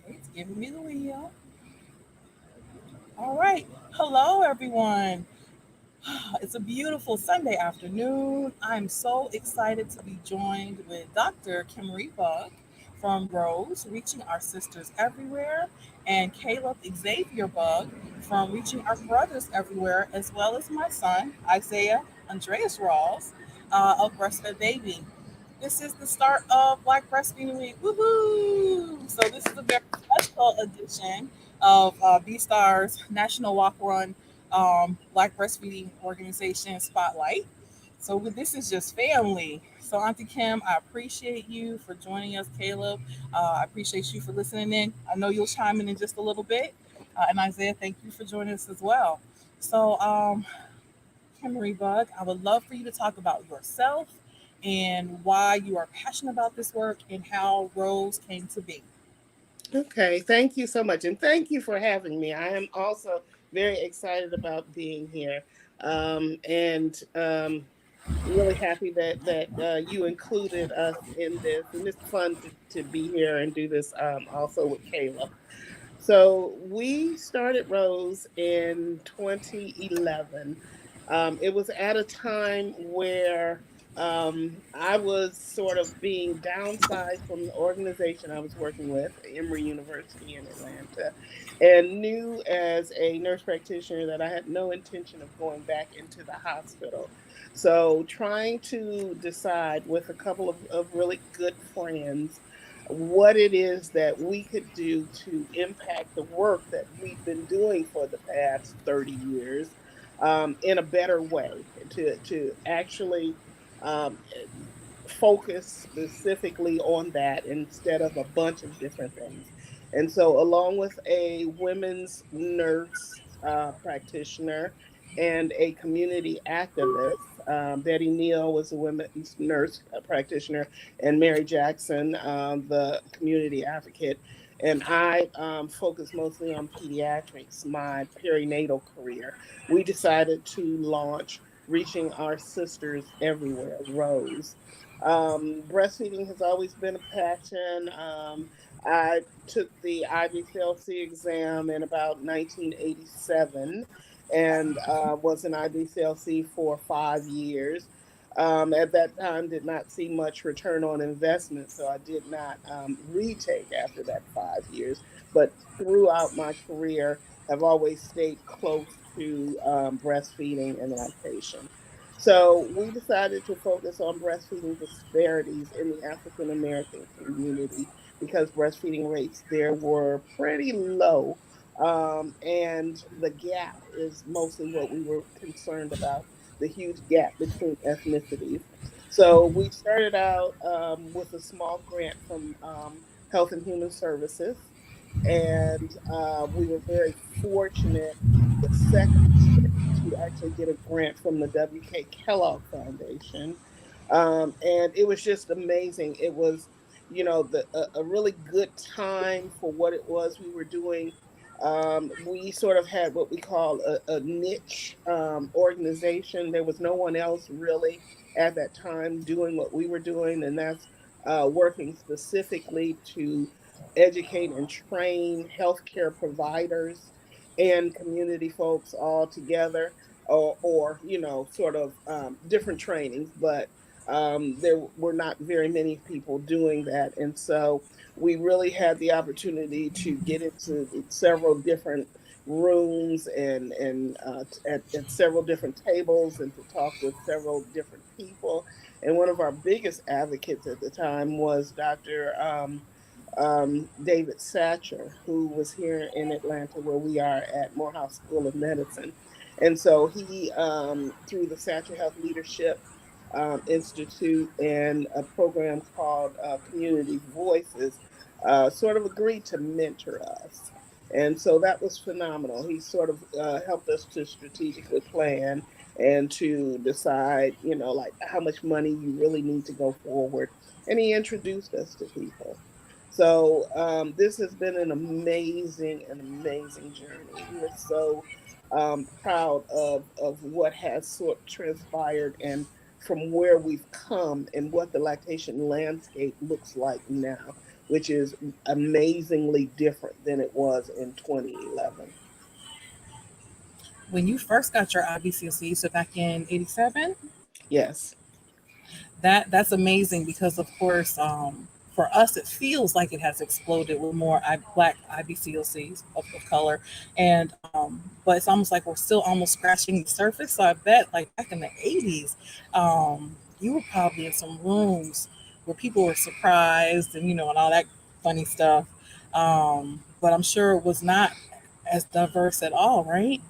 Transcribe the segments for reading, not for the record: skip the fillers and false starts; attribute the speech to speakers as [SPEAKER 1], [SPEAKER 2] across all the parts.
[SPEAKER 1] It's giving me the wheel. All right. Hello, everyone. It's a beautiful Sunday afternoon. I'm so excited to be joined with Dr. Kimmery Bug from Rose, Reaching Our Sisters Everywhere, and Caleb Xavier Bug from Reaching Our Brothers Everywhere, as well as my son, Isaiah Andreas Rawls of Breastfed Baby. This is the start of Black Breastfeeding Week. Woohoo! So this is a very special edition of BSTARS National Walk Run Black Breastfeeding Organization Spotlight. So this is just family. So Auntie Kim, I appreciate you for joining us, Caleb. I appreciate you for listening in. I know you'll chime in just a little bit. And Isaiah, thank you for joining us as well. So, Kimmery Bug, I would love for you to talk about yourself and why you are passionate about this work and how Rose came to be.
[SPEAKER 2] Okay, thank you so much. And thank you for having me. I am also very excited about being here. And really happy that you included us in this. And it's fun to be here and do this also with Kayla. So we started Rose in 2011. It was at a time where I was sort of being downsized from the organization I was working with, Emory University in Atlanta, and knew as a nurse practitioner that I had no intention of going back into the hospital. So, trying to decide with a couple of really good friends what it is that we could do to impact the work that we've been doing for the past 30 years in a better way, to actually um, focus specifically on that instead of a bunch of different things. And so, along with a women's nurse practitioner and a community activist, Betty Neal was a women's nurse practitioner, and Mary Jackson, the community advocate. And I focus mostly on pediatrics, my perinatal career. We decided to launch Reaching Our Sisters Everywhere, Rose. Breastfeeding has always been a passion. I took the IBCLC exam in about 1987 and was an IBCLC for 5 years. At that time, did not see much return on investment, so I did not retake after that 5 years. But throughout my career, have always stayed close to breastfeeding and lactation. So we decided to focus on breastfeeding disparities in the African American community because breastfeeding rates there were pretty low. And the gap is mostly what we were concerned about, the huge gap between ethnicities. So we started out with a small grant from Health and Human Services, and we were very fortunate the second year to actually get a grant from the W.K. Kellogg Foundation. And it was just amazing. It was, a really good time for what it was we were doing. We sort of had what we call a niche organization. There was no one else really at that time doing what we were doing, and that's working specifically to educate and train healthcare providers and community folks all together, or sort of different trainings, but there were not very many people doing that. And so we really had the opportunity to get into several different rooms and at several different tables and to talk with several different people. And one of our biggest advocates at the time was Dr. David Satcher, who was here in Atlanta, where we are at Morehouse School of Medicine. And so he, through the Satcher Health Leadership Institute and a program called Community Voices, sort of agreed to mentor us. And so that was phenomenal. He sort of helped us to strategically plan and to decide, like how much money you really need to go forward. And he introduced us to people. So this has been an amazing journey. We're so proud of what has sort of transpired and from where we've come and what the lactation landscape looks like now. which is amazingly different than it was in 2011.
[SPEAKER 1] When you first got your IBCLC, so back in '87,
[SPEAKER 2] Yes.
[SPEAKER 1] that's amazing because of course for us it feels like it has exploded with more black IBCLCs of color, and but it's almost like we're still almost scratching the surface. So I bet like back in the '80s, you were probably in some rooms where people were surprised and and all that funny stuff, but I'm sure it was not as diverse at all, right?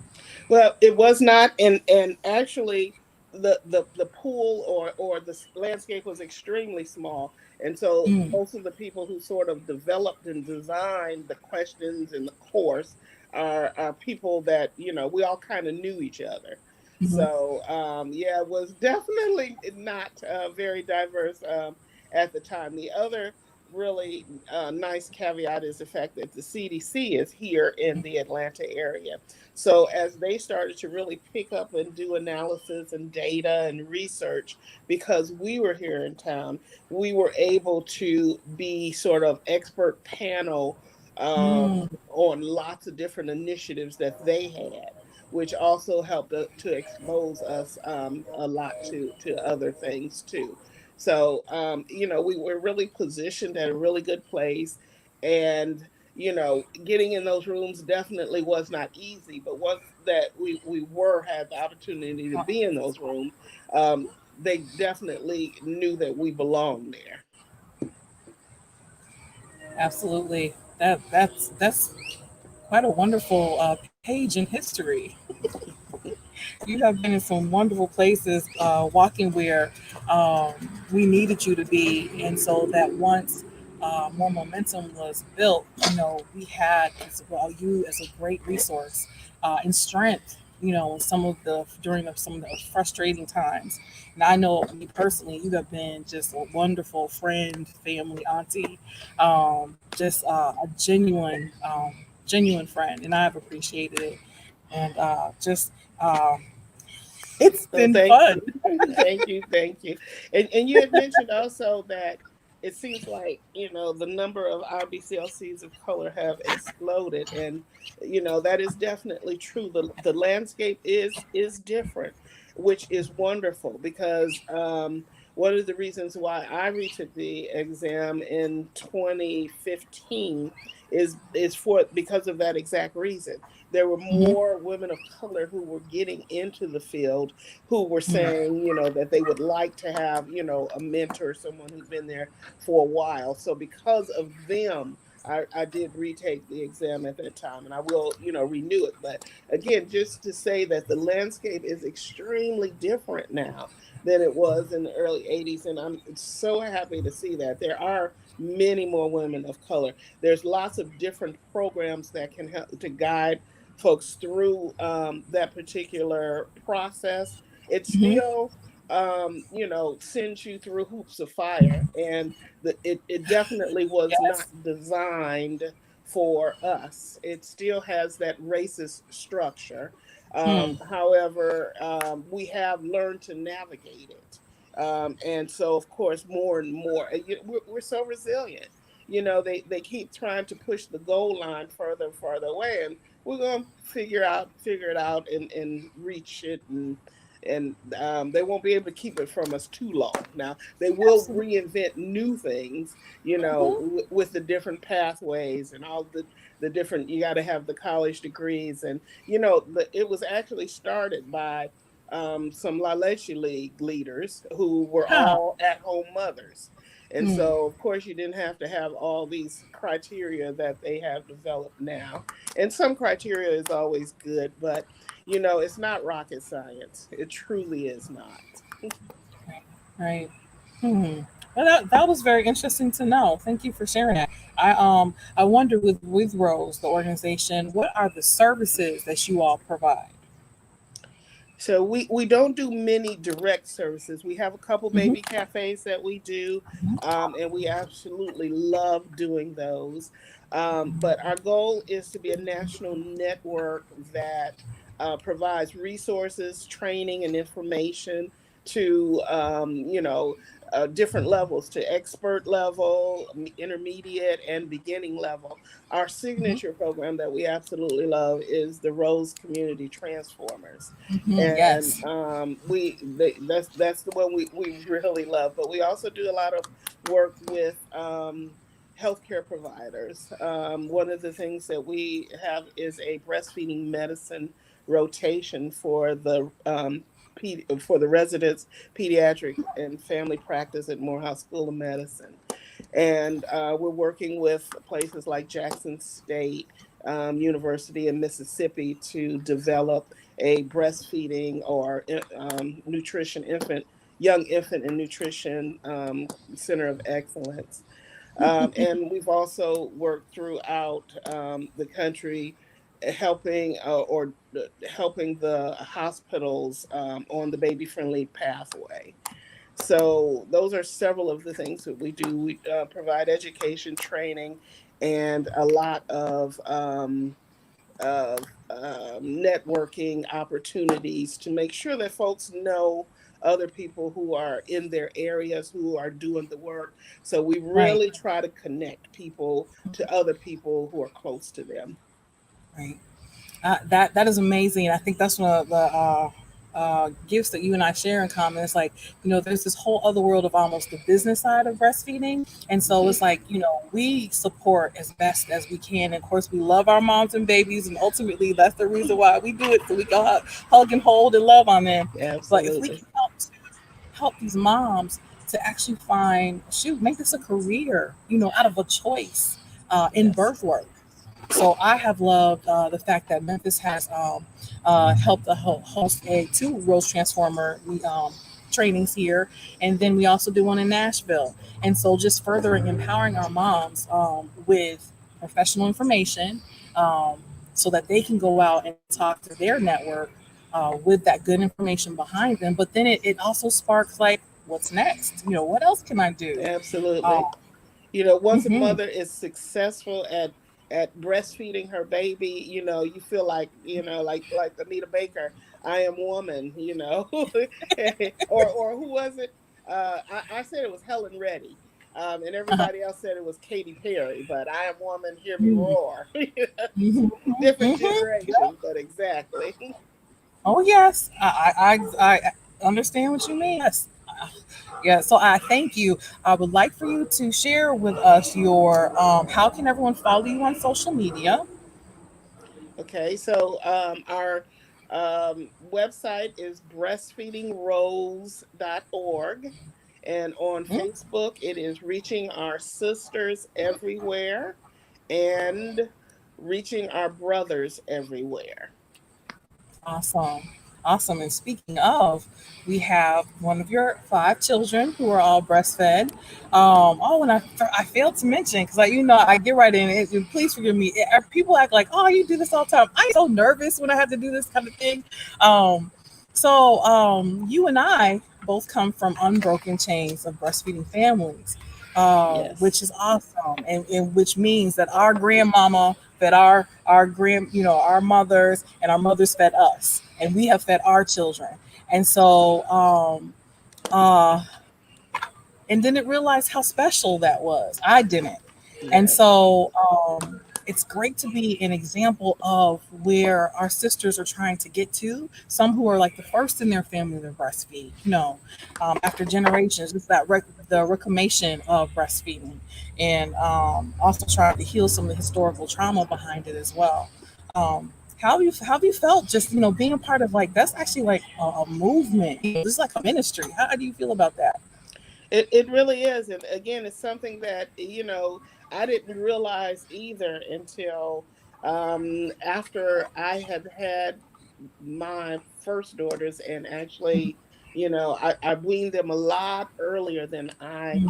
[SPEAKER 2] Well, it was not, and actually, the pool or the landscape was extremely small, and so
[SPEAKER 1] Mm,
[SPEAKER 2] most of the people who sort of developed and designed the questions and the course are people that we all kind of knew each other.
[SPEAKER 1] mhm,
[SPEAKER 2] So yeah, it was definitely not very diverse at the time. The other really nice caveat is the fact that the CDC is here in the Atlanta area. So as they started to really pick up and do analysis and data and research, because we were here in town, we were able to be sort of expert panel
[SPEAKER 1] mm,
[SPEAKER 2] on lots of different initiatives that they had, which also helped to expose us a lot to other things too. So we were really positioned at a really good place, and getting in those rooms definitely was not easy. But once that we were had the opportunity to be in those rooms, they definitely knew that we belonged there.
[SPEAKER 1] absolutely. That's quite a wonderful page in history. You have been in some wonderful places, walking where um, we needed you to be, and so that once more momentum was built, we had as well you as a great resource and strength. In some of the during some of the frustrating times, and I know me personally, you have been just a wonderful friend, family, auntie, just a genuine friend, and I've appreciated it, and just uh, it's
[SPEAKER 2] So
[SPEAKER 1] been
[SPEAKER 2] thank
[SPEAKER 1] fun.
[SPEAKER 2] you, thank you. And you had mentioned also that it seems like the number of RBCLCs of color have exploded, and that is definitely true. The landscape is different, which is wonderful because one of the reasons why I retook the exam in 2015 is for because of that exact reason. There were
[SPEAKER 1] Hmm.
[SPEAKER 2] more women of color who were getting into the field, who were
[SPEAKER 1] Hmm.
[SPEAKER 2] saying, that they would like to have, a mentor, someone who'd been there for a while. So because of them, I did retake the exam at that time, and I will, renew it. But again, just to say that the landscape is extremely different now than it was in the early 80s. And I'm so happy to see that. There are many more women of color. There's lots of different programs that can help to guide folks through that particular process. It
[SPEAKER 1] Hmm.
[SPEAKER 2] still sends you through hoops of fire, and it definitely was not
[SPEAKER 1] Yes.
[SPEAKER 2] designed for us. It still has that racist structure.
[SPEAKER 1] Hmm.
[SPEAKER 2] However, we have learned to navigate it. And so, of course, more and more, we're so resilient. They keep trying to push the goal line further and further away, and we're going to figure it out, and reach it, and they won't be able to keep it from us too long. Now they will
[SPEAKER 1] Absolutely.
[SPEAKER 2] reinvent new things,
[SPEAKER 1] Hmm.
[SPEAKER 2] with the different pathways and all the different. You got to have the college degrees, and it was actually started by some La Leche League leaders who were
[SPEAKER 1] Huh.
[SPEAKER 2] all at home mothers. And
[SPEAKER 1] Hmm.
[SPEAKER 2] so, of course, you didn't have to have all these criteria that they have developed now. And some criteria is always good, but it's not rocket science. It truly is not.
[SPEAKER 1] Right. Hmm. Well, that was very interesting to know. Thank you for sharing that. I wonder with Rose, the organization, what are the services that you all provide?
[SPEAKER 2] So we don't do many direct services. We have a couple
[SPEAKER 1] Hmm.
[SPEAKER 2] baby cafes that we do, and we absolutely love doing those. But our goal is to be a national network that provides resources, training, and information to different levels to expert level, intermediate, and beginning level. Our
[SPEAKER 1] Hmm.
[SPEAKER 2] signature program that we absolutely love is the Rose Community Transformers,
[SPEAKER 1] Hmm.
[SPEAKER 2] and
[SPEAKER 1] Yes.
[SPEAKER 2] that's the one we really love. But we also do a lot of work with healthcare providers. One of the things that we have is a breastfeeding medicine rotation for the residents, pediatric and family practice at Morehouse School of Medicine. And we're working with places like Jackson State University in Mississippi to develop a breastfeeding or nutrition young infant and nutrition center of excellence. And we've also worked throughout the country helping helping the hospitals on the baby friendly pathway. So those are several of the things that we do. We provide education, training, and a lot of networking opportunities to make sure that folks know other people who are in their areas who are doing the work. So we
[SPEAKER 1] Right.
[SPEAKER 2] really try to connect people to other people who are close to them.
[SPEAKER 1] Right. That is amazing. I think that's one of the gifts that you and I share in common. It's like, there's this whole other world of almost the business side of breastfeeding. And so it's
[SPEAKER 2] Mhm.
[SPEAKER 1] like, we support as best as we can. And of course, we love our moms and babies. And ultimately, that's the reason why we do it. So we can hug and hold and love on them. But if we
[SPEAKER 2] Absolutely.
[SPEAKER 1] can help these moms to actually find, shoot, make this a career, out of a choice in
[SPEAKER 2] Yes.
[SPEAKER 1] birth work. So I have loved the fact that Memphis has helped host two Rose Transformer trainings here, and then we also do one in Nashville. And so just furthering empowering our moms with professional information, so that they can go out and talk to their network with that good information behind them. But then it also sparks like, what's next? What else can I do? Um,
[SPEAKER 2] Absolutely. Once a
[SPEAKER 1] mhm.
[SPEAKER 2] mother is successful at breastfeeding her baby, you feel like, like Anita Baker, I am woman, or who was it? I said it was Helen Reddy. And
[SPEAKER 1] Uh-huh.
[SPEAKER 2] everybody else said it was Katy Perry, but I am woman, hear me
[SPEAKER 1] Mhm.
[SPEAKER 2] roar.
[SPEAKER 1] Mhm.
[SPEAKER 2] Different
[SPEAKER 1] Mhm.
[SPEAKER 2] generation, but exactly.
[SPEAKER 1] Oh yes, I understand what you mean. Yes, yeah. So I thank you. I would like for you to share with us your how can everyone follow you on social media?
[SPEAKER 2] Okay, so our website is breastfeedingrose.org. And on
[SPEAKER 1] Mm,
[SPEAKER 2] Facebook, it is Reaching Our Sisters Everywhere and Reaching Our Brothers Everywhere.
[SPEAKER 1] awesome, awesome. And speaking of, we have one of your five children who are all breastfed. Oh, and I failed to mention because I get right in it. And please forgive me. People act like, oh, you do this all the time. I'm so nervous when I have to do this kind of thing. Um, you and I both come from unbroken chains of breastfeeding families,
[SPEAKER 2] Yes,
[SPEAKER 1] which is awesome, and which means that our grandmama fed our our mothers, and our mothers fed us, and we have fed our children, and so uh, and didn't realize how special that was. I didn't. And
[SPEAKER 2] yes,
[SPEAKER 1] so it's great to be an example of where our sisters are trying to get to. Some who are like the first in their family to breastfeed, after generations, it's the reclamation of breastfeeding, and also trying to heal some of the historical trauma behind it as well. Um, how have you felt just being a part of like that's actually like a movement? This is like a ministry. How do you feel about that?
[SPEAKER 2] it really is. And again, it's something that, I didn't realize either until after I had my first daughters, and actually, I weaned them a lot earlier than I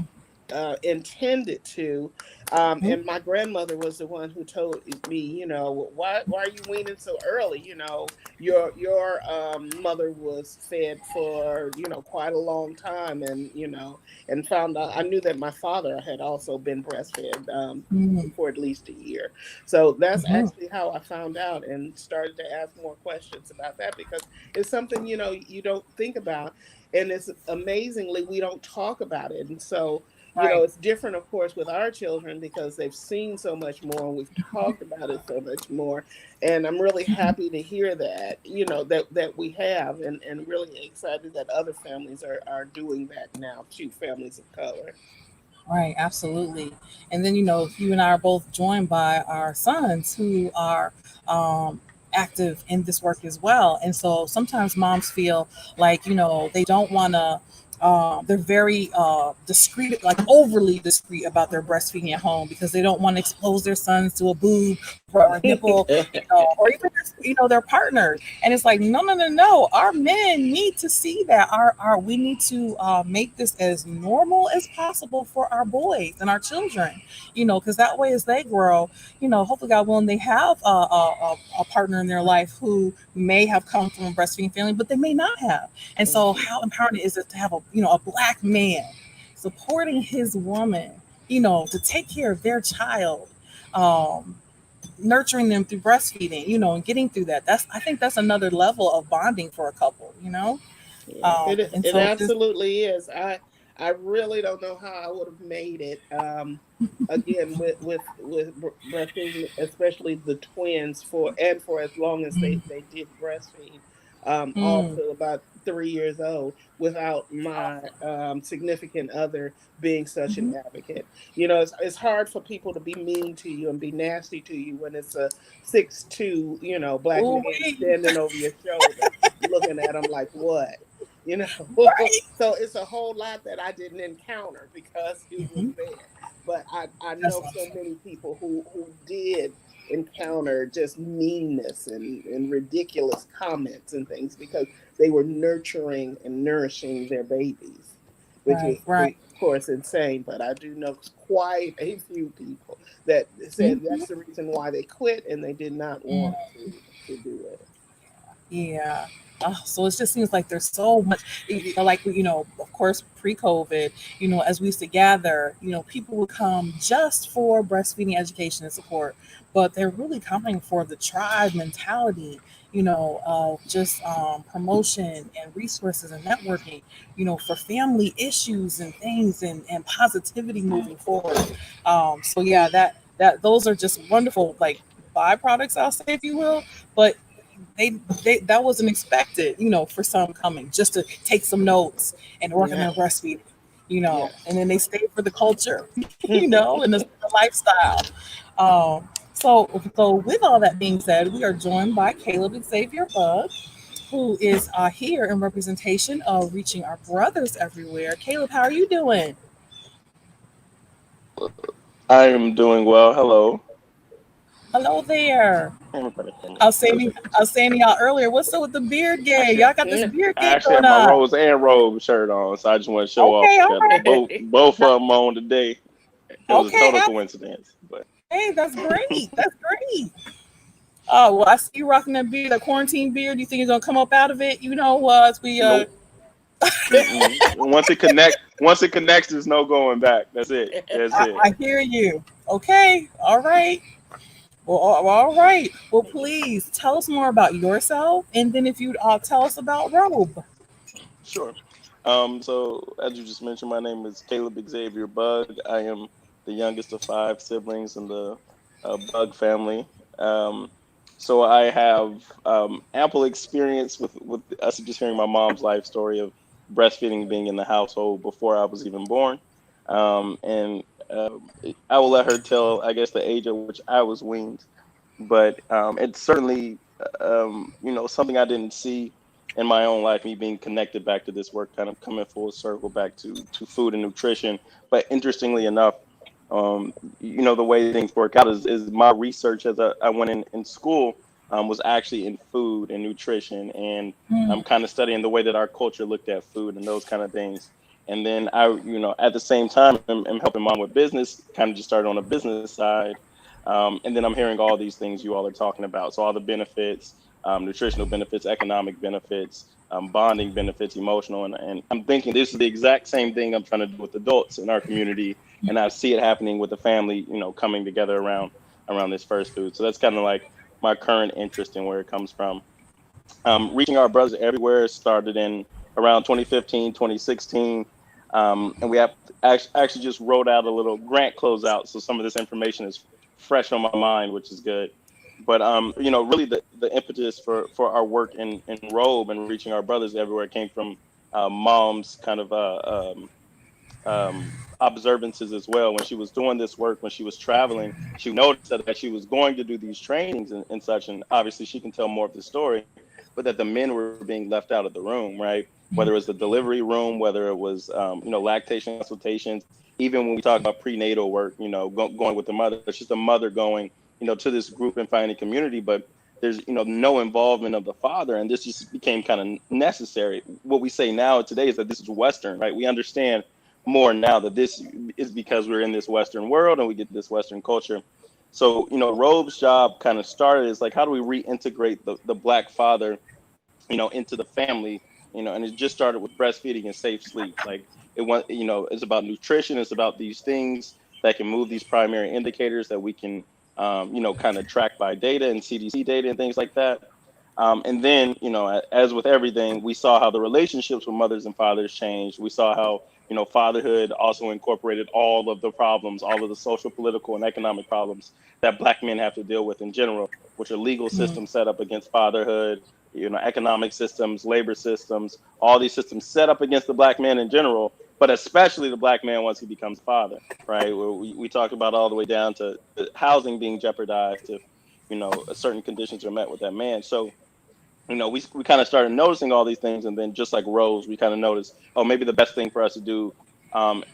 [SPEAKER 2] intended to. And my grandmother was the one who told me, why are you weaning so early? Your mother was fed for quite a long time, and found out. I knew that my father had also been breastfed
[SPEAKER 1] Mm-hmm.
[SPEAKER 2] for at least a year. So that's
[SPEAKER 1] Mm-hmm.
[SPEAKER 2] actually how I found out and started to ask more questions about that, because it's something you don't think about, and it's amazingly we don't talk about it. And so
[SPEAKER 1] Right.
[SPEAKER 2] it's different, of course, with our children because they've seen so much more and we've talked about it so much more. And I'm really happy to hear that, that we have, and really excited that other families are doing that now too, families of color.
[SPEAKER 1] Right, absolutely. And then, you and I are both joined by our sons who are um, active in this work as well. And so sometimes moms feel like, they don't want to, they're very discreet, like overly discreet about their breastfeeding at home because they don't want to expose their sons to a boob or a nipple, or even just, their partners. And it's like, no, no, no, no. Our men need to see that. We need to make this as normal as possible for our boys and our children, because that way as they grow, hopefully God willing, they have a partner in their life who may have come from a breastfeeding family, but they may not have. And so how empowering is it to have a black man supporting his woman, to take care of their child, um, nurturing them through breastfeeding, and getting through that. I think that's another level of bonding for a couple.
[SPEAKER 2] Yeah, it
[SPEAKER 1] And
[SPEAKER 2] it
[SPEAKER 1] so just
[SPEAKER 2] absolutely is. I really don't know how I would have made it. Again, with breastfeeding, especially the twins, for as long as
[SPEAKER 1] mm,
[SPEAKER 2] they did breastfeed, all
[SPEAKER 1] mm,
[SPEAKER 2] to about 3 years old, without my significant other being such an
[SPEAKER 1] mhm.
[SPEAKER 2] advocate. It's hard for people to be mean to you and be nasty to you when it's a 6'2", black
[SPEAKER 1] Ooh,
[SPEAKER 2] man
[SPEAKER 1] wait,
[SPEAKER 2] standing over your shoulder looking at them like what, you know.
[SPEAKER 1] right.
[SPEAKER 2] So it's a whole lot that I didn't encounter because it was
[SPEAKER 1] Hmm.
[SPEAKER 2] there. But I
[SPEAKER 1] That's
[SPEAKER 2] know
[SPEAKER 1] what I'm
[SPEAKER 2] so
[SPEAKER 1] saying.
[SPEAKER 2] many people who did encounter just meanness and ridiculous comments and things because they were nurturing and nourishing their babies, which
[SPEAKER 1] Right,
[SPEAKER 2] was
[SPEAKER 1] right.
[SPEAKER 2] of course insane. But I do know quite a few people that said
[SPEAKER 1] Hmm.
[SPEAKER 2] that's the reason why they quit and they did not want to do it.
[SPEAKER 1] Yeah. So it just seems like there's so much, like, of course, pre-COVID, as we used to gather, people would come just for breastfeeding education and support, but they're really coming for the tribe mentality, of just promotion and resources and networking, for family issues and things and positivity moving forward. So yeah, those are just wonderful, like byproducts, I'll say, if you will. But they, that wasn't expected, for some coming just to take some notes and work on
[SPEAKER 2] Yeah,
[SPEAKER 1] their breastfeeding,
[SPEAKER 2] yeah.
[SPEAKER 1] and then they stay for the culture, and the lifestyle. So with all that being said, we are joined by Caleb Xavier Bug, who is here in representation of reaching our brothers everywhere. Caleb, how are you doing?
[SPEAKER 3] I am doing well. Hello.
[SPEAKER 1] Hello there.
[SPEAKER 3] Everybody hear me?
[SPEAKER 1] I was saying,
[SPEAKER 3] Perfect.
[SPEAKER 1] I was saying to y'all earlier, what's up with the beard game?
[SPEAKER 3] Actually,
[SPEAKER 1] Y'all got this beard
[SPEAKER 3] I
[SPEAKER 1] game
[SPEAKER 3] actually
[SPEAKER 1] going
[SPEAKER 3] have my
[SPEAKER 1] on.
[SPEAKER 3] rose and robe shirt on, so I just want to show off
[SPEAKER 1] Okay, all
[SPEAKER 3] together.
[SPEAKER 1] right.
[SPEAKER 3] Both of them on today. It was a
[SPEAKER 1] Okay,
[SPEAKER 3] total coincidence, but
[SPEAKER 1] hey, that's great. That's great. Oh well, I see you rocking that beard, that quarantine beard. You think you're gonna come up out of it? As we
[SPEAKER 3] nope. Mm-mm. Once it connects, there's no going back. That's it. That's it.
[SPEAKER 1] I hear you. Okay, all right. Well, all right. Well, please tell us more about yourself, and then if you'd tell us about Robe.
[SPEAKER 3] Sure. So as you just mentioned, my name is Caleb Xavier Bug. I am the youngest of five siblings in the Bug family. Um, so I have ample experience with us just hearing my mom's life story of breastfeeding being in the household before I was even born. And I will let her tell, I guess, the age at which I was weaned. But it's certainly, something I didn't see in my own life, me being connected back to this work, kind of coming full circle back to food and nutrition. But interestingly enough, the way things work out is my research as I went in school was actually in food and nutrition, and I'm
[SPEAKER 1] Mm,
[SPEAKER 3] kind of studying the way that our culture looked at food and those kind of things. And then I, at the same time, am helping mom with business, kind of just started on a business side. And then I'm hearing all these things you all are talking about. So all the benefits, nutritional benefits, economic benefits, bonding benefits, emotional. And I'm thinking this is the exact same thing I'm trying to do with adults in our community. And I see it happening with the family, coming together around this first food. So that's kind of like my current interest in where it comes from. Reaching our brothers everywhere started in around 2015, 2016. And we have actually just wrote out a little grant closeout. So some of this information is fresh on my mind, which is good. But, really the impetus for our work in Robe and reaching our brothers everywhere came from mom's kind of observances as well. When she was doing this work, when she was traveling, she noticed that she was going to do these trainings and such. And obviously, she can tell more of the story, but that the men were being left out of the room, right? Whether it was the delivery room, whether it was, lactation consultations, even when we talk about prenatal work, going with the mother, it's just a mother going, to this group and finding community, but there's no involvement of the father, and this just became kind of necessary. What we say now today is that this is Western, right? We understand more now that this is because we're in this Western world and we get this Western culture. So, Robe's job kind of started as like, how do we reintegrate the Black father, into the family, and it just started with breastfeeding and safe sleep. Like it's about nutrition. It's about these things that can move these primary indicators that we can, kind of track by data and CDC data and things like that. And then, as with everything, we saw how the relationships with mothers and fathers changed. We saw how, fatherhood also incorporated all of the problems, all of the social, political, and economic problems that Black men have to deal with in general, which are legal systems set up against fatherhood, economic systems, labor systems, all these systems set up against the Black man in general, but especially the Black man once he becomes a father, right? Where we talk about all the way down to housing being jeopardized if, certain conditions are met with that man. So, we kind of started noticing all these things, and then just like Rose, we kind of noticed, oh, maybe the best thing for us to do,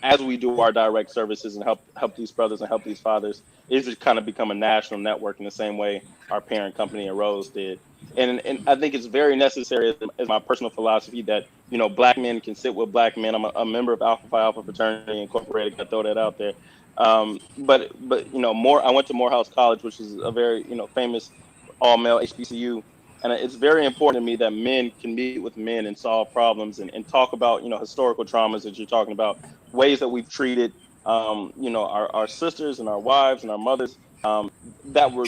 [SPEAKER 3] as we do our direct services and help these brothers and help these fathers, is to kind of become a national network in the same way our parent company and Rose did. And I think it's very necessary as my personal philosophy that Black men can sit with Black men. I'm a member of Alpha Phi Alpha Fraternity Incorporated. Got to throw that out there. But more. I went to Morehouse College, which is a very famous all male HBCU. And it's very important to me that men can meet with men and solve problems and talk about, historical traumas that you're talking about, ways that we've treated, our sisters and our wives and our mothers, that were,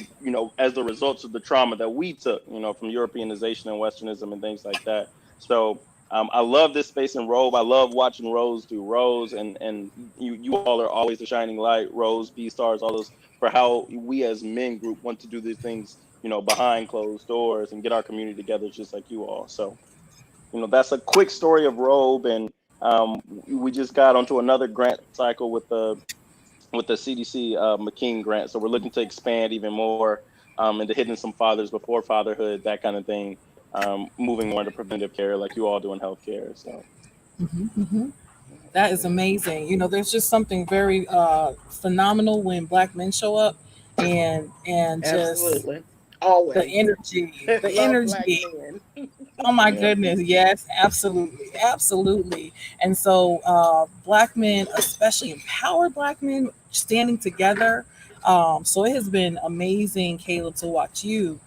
[SPEAKER 3] as the results of the trauma that we took, from Europeanization and Westernism and things like that. So I love this space in Robe. I love watching Rose do Rose, and you all are always the shining light, Rose, BSTARS, all those, for how we as men group want to do these things, behind closed doors and get our community together just like you all. So, that's a quick story of Robe, and we just got onto another grant cycle with the CDC McKean grant. So we're looking to expand even more into hitting some fathers before fatherhood, that kind of thing. Moving more into preventive care, like you all do in healthcare. So
[SPEAKER 1] Hmm. That is amazing. There's just something very phenomenal when Black men show up, and just
[SPEAKER 2] Absolutely.
[SPEAKER 1] the
[SPEAKER 2] Always.
[SPEAKER 1] energy, the
[SPEAKER 2] Love Black
[SPEAKER 1] energy.
[SPEAKER 2] men.
[SPEAKER 1] Oh my
[SPEAKER 3] yeah.
[SPEAKER 1] goodness, yes, absolutely, absolutely. And so, Black men, especially empowered Black men, standing together. So it has been amazing, Caleb, to watch you,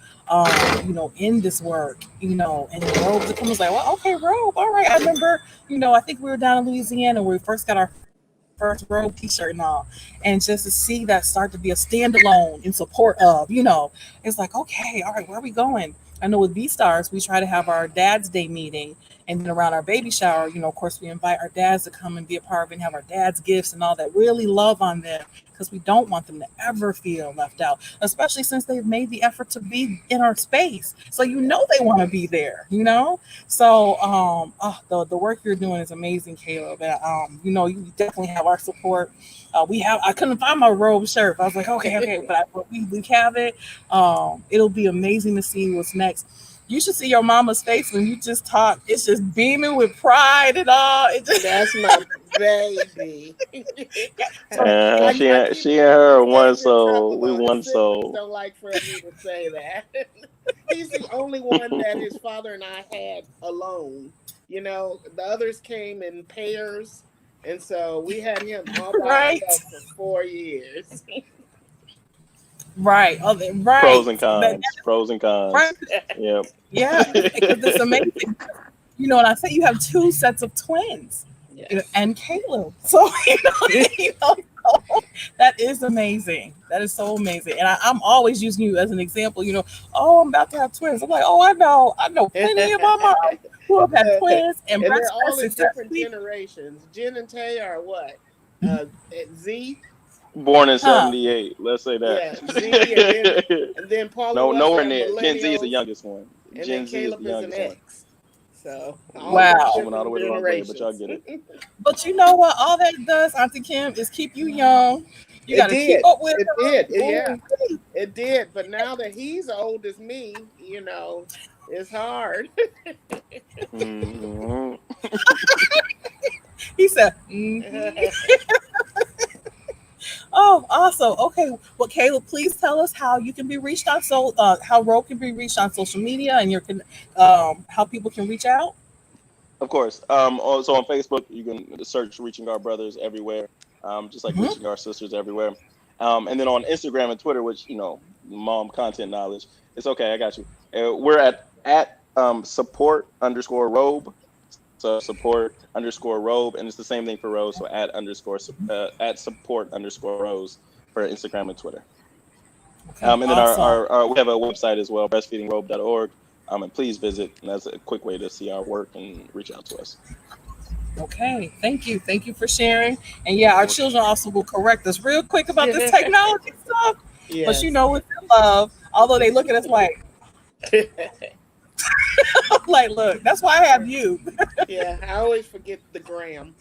[SPEAKER 1] in this work, and then Robe to come was like, well, okay, Robe, all right. I remember, I think we were down in Louisiana when we first got our first Robe T-shirt and all, and just to see that start to be a standalone in support of, it's like, okay, all right, where are we going? I know with BSTARS, we try to have our Dad's Day meeting. And then around our baby shower, of course, we invite our dads to come and be a part of it and have our dad's gifts and all that. Really love on them because we don't want them to ever feel left out, especially since they've made the effort to be in our space. So they want to be there. So the work you're doing is amazing, Caleb. And you definitely have our support. I couldn't find my robe shirt. I was like, okay, but we have it. It'll be amazing to see what's next. You should see your mama's face when you just talk. It's just beaming with pride and all. It just
[SPEAKER 2] That's my baby.
[SPEAKER 1] yeah. So
[SPEAKER 2] I keep
[SPEAKER 3] She and
[SPEAKER 2] getting
[SPEAKER 3] her
[SPEAKER 2] the
[SPEAKER 3] are one
[SPEAKER 2] stage in
[SPEAKER 3] soul.
[SPEAKER 2] trouble
[SPEAKER 3] We
[SPEAKER 2] though. His
[SPEAKER 3] one
[SPEAKER 2] siblings
[SPEAKER 3] soul.
[SPEAKER 2] don't like for me to say that. He's the only one that his father and I had alone. The others came in pairs. And so we had him all by
[SPEAKER 1] Right.
[SPEAKER 2] himself for 4 years.
[SPEAKER 1] Right. Oh, right.
[SPEAKER 3] Pros and
[SPEAKER 1] That,
[SPEAKER 3] cons. Pros and
[SPEAKER 1] right.
[SPEAKER 3] cons. Yep.
[SPEAKER 1] Yeah, because it's amazing. And I say you have two sets of twins,
[SPEAKER 2] Yes.
[SPEAKER 1] and Caleb. So so that is amazing. That is so amazing. And I'm always using you as an example. Oh, I'm about to have twins. I'm like, oh, I know plenty of my mom who have had twins and
[SPEAKER 2] And they're
[SPEAKER 1] breastfed
[SPEAKER 2] all in different
[SPEAKER 1] successfully.
[SPEAKER 2] generations. Jen and Tay are what? At Z?
[SPEAKER 3] Born in
[SPEAKER 1] Huh?
[SPEAKER 3] '78. Let's say
[SPEAKER 2] Yeah, Z, and then Paul and
[SPEAKER 3] No,
[SPEAKER 2] Weston
[SPEAKER 3] nowhere
[SPEAKER 2] are
[SPEAKER 3] near. Gen Z is the
[SPEAKER 2] millennials,
[SPEAKER 3] youngest one.
[SPEAKER 2] and then
[SPEAKER 3] Gen Z is the
[SPEAKER 2] Caleb is an
[SPEAKER 3] youngest one.
[SPEAKER 2] X. So all
[SPEAKER 3] Oh,
[SPEAKER 2] from
[SPEAKER 3] okay.
[SPEAKER 1] Wow.
[SPEAKER 3] She went all the
[SPEAKER 2] different
[SPEAKER 3] way the wrong way, but y'all
[SPEAKER 2] generations.
[SPEAKER 3] get it.
[SPEAKER 1] But you know what? All that does, Auntie Kim, is keep you young. You got
[SPEAKER 2] It
[SPEAKER 1] to keep
[SPEAKER 2] did.
[SPEAKER 1] up with
[SPEAKER 2] It
[SPEAKER 1] her.
[SPEAKER 2] did. Yeah,
[SPEAKER 1] Ooh,
[SPEAKER 2] it did. But now that he's old as me, it's hard.
[SPEAKER 3] Mhm.
[SPEAKER 1] he said, "Oh, awesome. Okay. Well, Caleb, please tell us how you can be reached on how Ro can be reached on social media, and how people can reach out."
[SPEAKER 3] Of course. Also on Facebook, you can search "Reaching Our Brothers" everywhere. Just like
[SPEAKER 1] Mhm.
[SPEAKER 3] "Reaching Our Sisters" everywhere. And then on Instagram and Twitter, which mom content knowledge. It's okay. I got you. We're at support underscore robe. So support underscore robe, and it's the same thing for Rose. So at support underscore Rose for Instagram and Twitter.
[SPEAKER 1] Okay.
[SPEAKER 3] And then
[SPEAKER 1] Awesome.
[SPEAKER 3] we have a website as well, breastfeedingrobe.org. And please visit. And that's a quick way to see our work and reach out to us.
[SPEAKER 1] Okay. Thank you. Thank you for sharing. And yeah,
[SPEAKER 3] Of
[SPEAKER 1] our
[SPEAKER 3] course.
[SPEAKER 1] children also will correct us real quick about this technology stuff. But
[SPEAKER 2] Yes.
[SPEAKER 1] with love, although they look at us like, like, look, that's why I have you.
[SPEAKER 2] Yeah, I always forget the gram.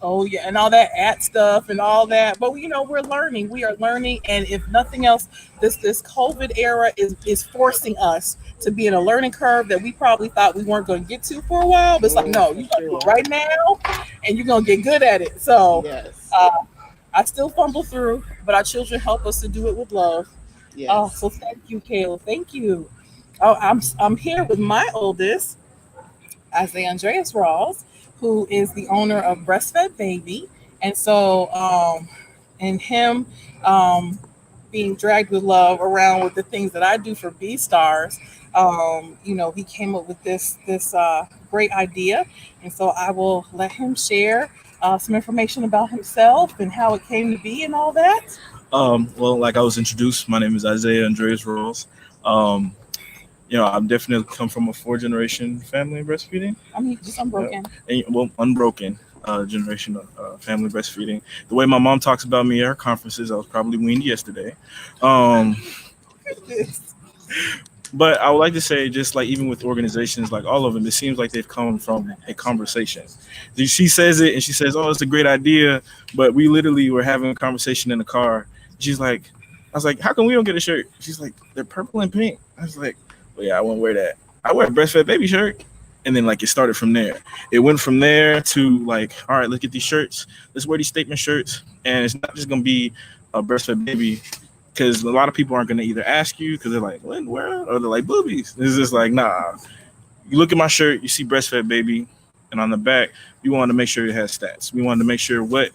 [SPEAKER 1] Oh yeah, and all that at stuff and all that. But we're learning. We are learning, and if nothing else, this COVID era is forcing us to be in a learning curve that we probably thought we weren't going to get to for a while. But it's like, no,
[SPEAKER 2] For
[SPEAKER 1] you got to do it
[SPEAKER 2] sure.
[SPEAKER 1] right now, and you're gonna get good at it. So
[SPEAKER 2] Yes.
[SPEAKER 1] uh, I still fumble through, but our children help us to do it with love. Oh,
[SPEAKER 2] Yes.
[SPEAKER 1] so thank you, Kayla. Thank you. Oh, I'm here with my oldest, Isaiah Andreas Rawls, who is the owner of Breastfed Baby. And so, and him um, being dragged with love around with the things that I do for BSTARS, he came up with this great idea. And so I will let him share some information about himself and how it came to be and all that.
[SPEAKER 4] Well, like I was introduced, my name is Isaiah Andreas Rawls. Um, I've definitely come from a four-generation family of breastfeeding.
[SPEAKER 1] I mean, just unbroken.
[SPEAKER 4] And, well, unbroken generation of family breastfeeding. The way my mom talks about me at her conferences, I was probably weaned yesterday. Um, but I would like to say, just like even with organizations, like all of them, it seems like they've come from a conversation. She says it and she says, "Oh, it's a great idea," but we literally were having a conversation in the car. She's like, "I was like, how come we don't get a shirt?" She's like, "They're purple and pink." I was like, "Well, yeah, I won't wear that. I wear a breastfed baby shirt." And then like it started from there. It went from there to like, all right, let's get these shirts. Let's wear these statement shirts, and it's not just gonna be a breastfed baby, because a lot of people aren't going to either ask you because they're like, "When, where?" or they're like, "Boobies." It's just like, nah. You look at my shirt, you see breastfed baby, and on the back, we wanted to make sure it has stats. We wanted to make sure what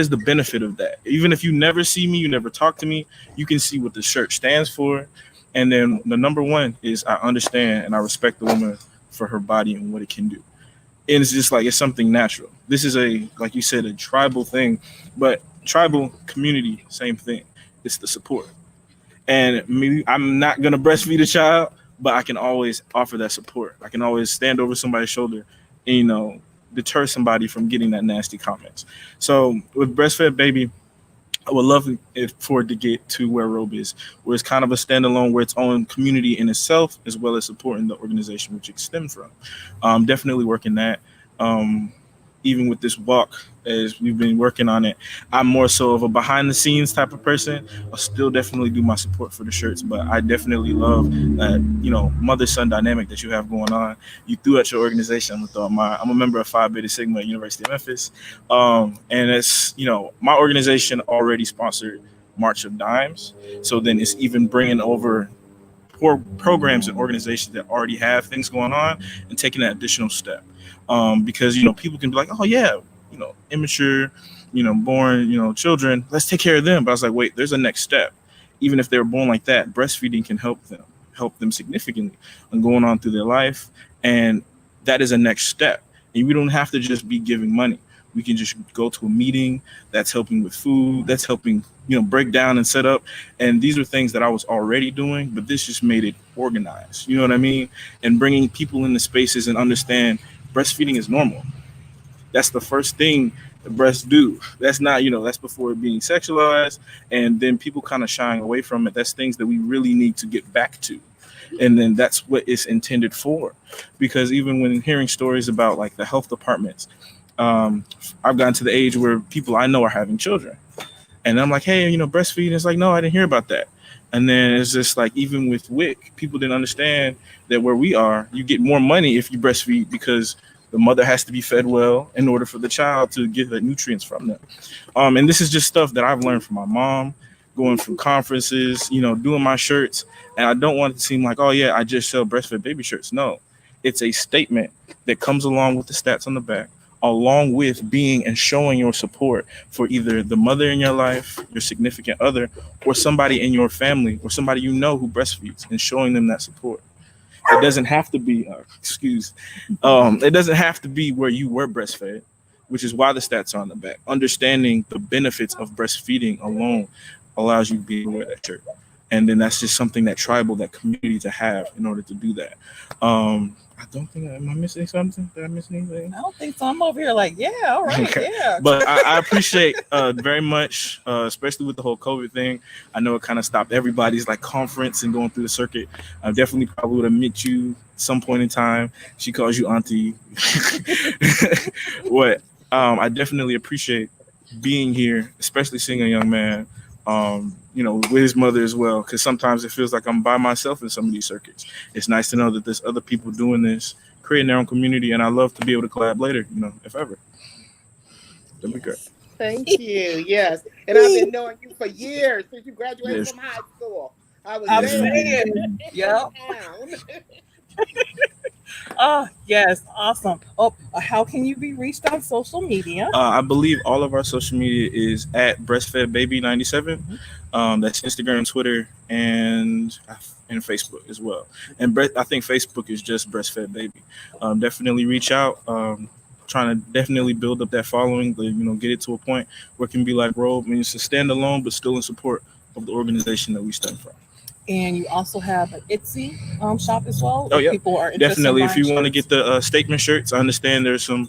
[SPEAKER 4] is the benefit of that. Even if you never see me, you never talk to me, you can see what the shirt stands for. And then the number one is I understand and I respect the woman for her body and what it can do. And it's just like it's something natural. This is like you said, a tribal thing, but tribal community, same thing. It's the support. And me, I'm not gonna breastfeed a child, but I can always offer that support. I can always stand over somebody's shoulder and deter somebody from getting that nasty comments. So with breastfed baby, I would love it for it to get to where Robe is, where it's kind of a standalone, where its own community in itself, as well as supporting the organization which it stems from. Definitely working that. Um, Even with this walk, as we've been working on it, I'm more so of a behind the scenes type of person. I'll still definitely do my support for the shirts, but I definitely love that, mother son dynamic that you have going on. You threw at your organization. I'm a member of Phi Beta Sigma at University of Memphis. And it's, my organization already sponsored March of Dimes. So then it's even bringing over programs and organizations that already have things going on and taking that additional step. Because people can be like, oh yeah, immature, born, children, let's take care of them. But I was like, wait, there's a next step. Even if they were born like that, breastfeeding can help them significantly and going on through their life. And that is a next step. And we don't have to just be giving money. We can just go to a meeting that's helping with food, that's helping, break down and set up. And these are things that I was already doing, but this just made it organized. You know what I mean? And bringing people into spaces and understand breastfeeding is normal. That's the first thing the breasts do. That's not, that's before it being sexualized. And then people kind of shying away from it. That's things that we really need to get back to. And then that's what it's intended for. Because even when hearing stories about like the health departments, I've gotten to the age where people I know are having children. And I'm like, hey, breastfeeding. It's like, no, I didn't hear about that. And then it's just like, even with WIC, people didn't understand that where we are, you get more money if you breastfeed because the mother has to be fed well in order for the child to get the nutrients from them. And this is just stuff that I've learned from my mom, going from conferences, doing my shirts. And I don't want it to seem like, oh, yeah, I just sell breastfed baby shirts. No, it's a statement that comes along with the stats on the back, along with being and showing your support for either the mother in your life, your significant other, or somebody in your family or somebody who breastfeeds, and showing them that support. It doesn't have to be, it doesn't have to be where you were breastfed, which is why the stats are on the back. Understanding the benefits of breastfeeding alone allows you to be able to wear that shirt. And then that's just something that tribal, that community to have in order to do that. I don't think, am I missing something? Did I miss anything?
[SPEAKER 1] I don't think so. I'm over here like, yeah, all right,
[SPEAKER 4] Okay.
[SPEAKER 1] yeah.
[SPEAKER 4] But I appreciate very much, especially with the whole COVID thing. I know it kind of stopped everybody's like conference and going through the circuit. I definitely probably would have met you some point in time. She calls you auntie. What? I definitely appreciate being here, especially seeing a young man, with his mother as well, because sometimes it feels like I'm by myself in some of these circuits. It's nice to know that there's other people doing this, creating their own community, and I love to be able to collab later, if ever. That'd be great.
[SPEAKER 2] Thank you. Yes. And I've been knowing you for years since you graduated
[SPEAKER 4] Yes.
[SPEAKER 2] from high school. I was
[SPEAKER 1] I'm
[SPEAKER 2] there.
[SPEAKER 1] saying, yep. Yes, awesome. Oh, how can you be reached on social media?
[SPEAKER 4] I believe all of our social media is at breastfedbaby97. That's Instagram, Twitter, and Facebook as well. And I think Facebook is just breastfed baby. Definitely reach out. Trying to definitely build up that following, get it to a point where it can be like Robe, means to stand alone, but still in support of the organization that we stand for.
[SPEAKER 1] And you also have an Etsy shop as well.
[SPEAKER 4] Oh, yeah.
[SPEAKER 1] People are interested
[SPEAKER 4] Definitely.
[SPEAKER 1] in
[SPEAKER 4] If you want to
[SPEAKER 1] shirts.
[SPEAKER 4] get the statement shirts, I understand there's some,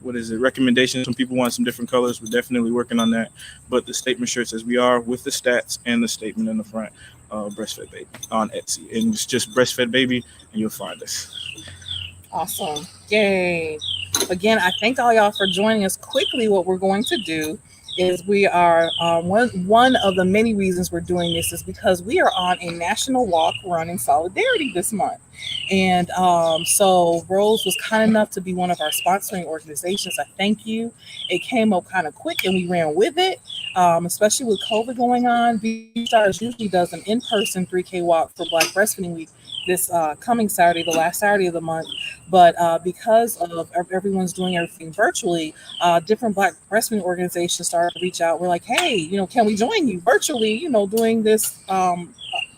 [SPEAKER 4] recommendations. Some people want some different colors. We're definitely working on that. But the statement shirts, as we are, with the stats and the statement in the front, breastfed baby on Etsy. And it's just breastfed baby, and you'll find us.
[SPEAKER 1] Awesome. Yay. Again, I thank all y'all for joining us. Quickly, what we're going to do is we are one of the many reasons we're doing this is because we are on a national walk run in solidarity this month. And so Rose was kind enough to be one of our sponsoring organizations. I thank you. It came up kind of quick and we ran with it, especially with COVID going on. BSTARS usually does an in-person 3K walk for Black Breastfeeding Week this coming Saturday, the last Saturday of the month. But because of everyone's doing everything virtually, different Black breastfeeding organizations started to reach out. We're like, hey, can we join you virtually, doing this